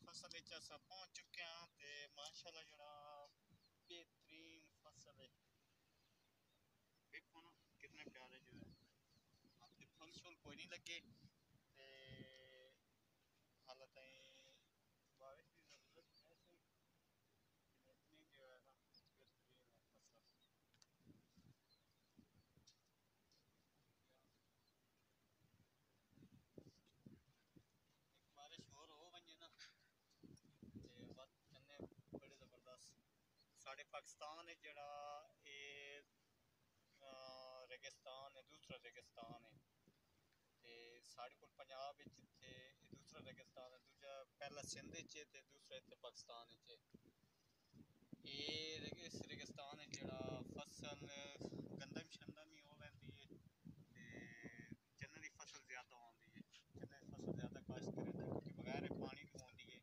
फसल विच असां पहुंच चुके हैं ते माशाल्लाह जड़ा बेहतरीन फसल है। देखो ना कितने प्यारे जो है आपके फल शल कोई नहीं लगे ते हालत बारिश की जरूरत है सही इतनी जो है ना बेहतरीन है फसल। एक बारिश और हो वने ना ते बात कन्ने बड़े जबरदस्त साढ़े पाकिस्तान है जड़ा ये रेगिस्तान है दूसरा रेगिस्तान है ते साढ़े कोल पंजाब विच इत्थे दूसरा रेगिस्तान है दूजा पहला सिंध विच है ते दूसरा इत्थे पाकिस्तान विच है। ये इस रेगिस्तान है जड़ा फसल गंदम शंदम ही हो लैंदी है ते चन्ने दी फसल ज़्यादा होंदी है चन्ने दी फसल ज़्यादा काश्त करेंदे क्योंकि बगैर पानी तो होंदी है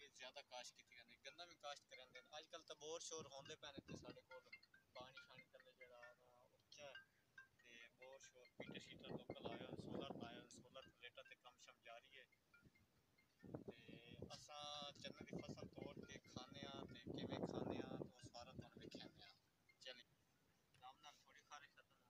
ये ज़्यादा काश्त कीती जांदी गंदम भी काश्त करेंदे अजकल तो बोर शोर होंदे पैने ते साढ़े कोल पानी शानी थल्ले जड़ा ना उच्चा ते बोर शोर मीटर शीटर लोकल आए सोलर प्लेटां ते कम शम जारी है ते असां चन्ने दी फसल तोड़ के खाने ते किवें खाने तो सारा तुहानू विखाने चली राम नाल थोड़ी खारिश खत्म हो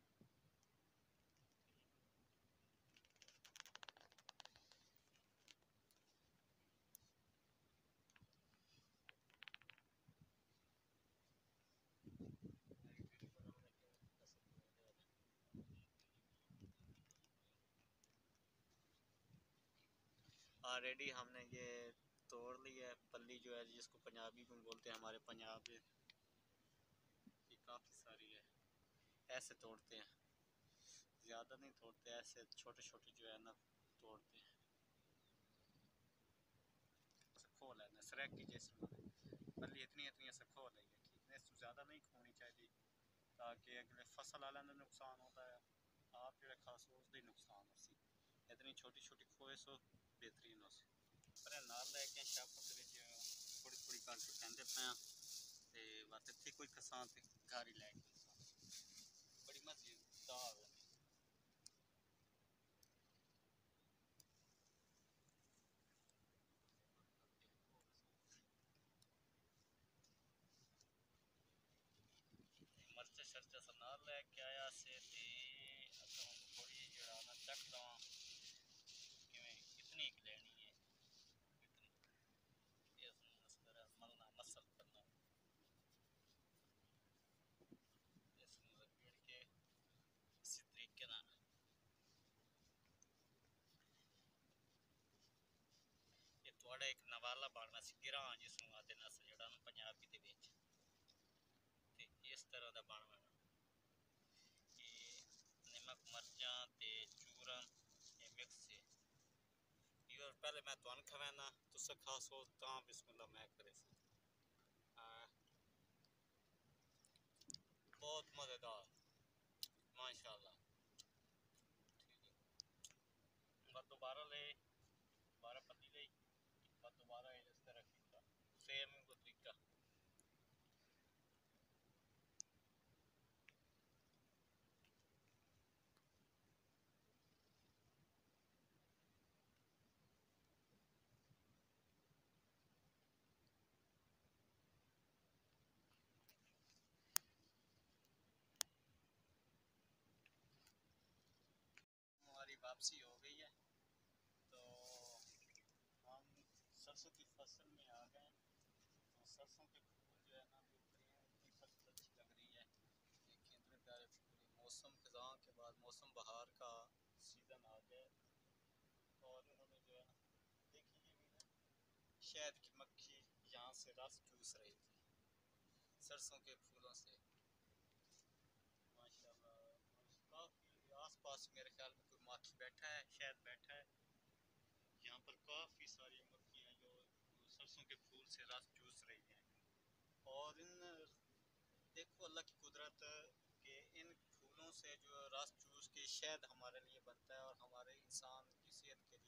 ऑलरेडी हमने ये तोड़ लिया है पल्ली जो है जिसको पंजाबी में बोलते हैं हमारे पंजाब में ये काफ़ी सारी है ऐसे तोड़ते हैं ज़्यादा नहीं तोड़ते ऐसे छोटे छोटे जो है ना तोड़ते हैं खो लेना सरक की जैसे पल्ली इतनी इतनी ऐसे खो लेंगे ठीक है इससे ज़्यादा नहीं खोनी चाहिए ताकि अगले फसल वाले का नुकसान होता है आप जो खास उसका नुकसान हो सी इतनी छोटी छोटी खोए सो बेहतरीन हो सी पर नाल लैके शप थोड़ी थोड़ी करके कहते पे ते बस इतने कोई कसान ते घर ही लैके बड़ी मजेदार है मर्चा शर्चा सब नाल लैके आया से ते हम थोड़ी जड़ा ना चक लवा किवें कितनी एक लेनी है इतनी इस तरह मलना मसल करना इसमें रगड़ के इसी तरीके ना ये थोड़ा एक नवाला बनना सी गिरा जिसमें आते ना जड़ा ना पंजाबी दे विच ते इस तरह दा बनना ये नमक मर्चां ते चूरन ये मिक्स है ये पहले मैं तुहानू खवाना तुस खास हो तां बिस्मिल्लाह मैं करे बहुत मज़ेदार माशाल्लाह मैं दोबारा ले दोबारा पत्ती ले मैं दोबारा इस तरह किया सेम वो तरीका हमारी वापसी हो गई है तो हम सरसों की फसल में आ गए तो सरसों के फूल जो है ना बेहतरीन की फसल अच्छी लग रही है देखिए इतने प्यारे फूल मौसम खिज़ां के बाद मौसम बहार का सीज़न आ गया और उन्होंने जो है ना देखिए ये भी ना शहद की मक्खी यहाँ से रस चूस रही थी सरसों के फूलों से माशाल्लाह काफ़ी आस पास मेरे ख्याल में कोई माखी बैठा है शायद बैठा है यहाँ पर काफ़ी सारी मक्खियाँ जो सरसों के फूल से रस चूस रही हैं और इन देखो अल्लाह की कुदरत के इन फूलों से जो रस चूस के शहद हमारे लिए बनता है और हमारे इंसान की सेहत के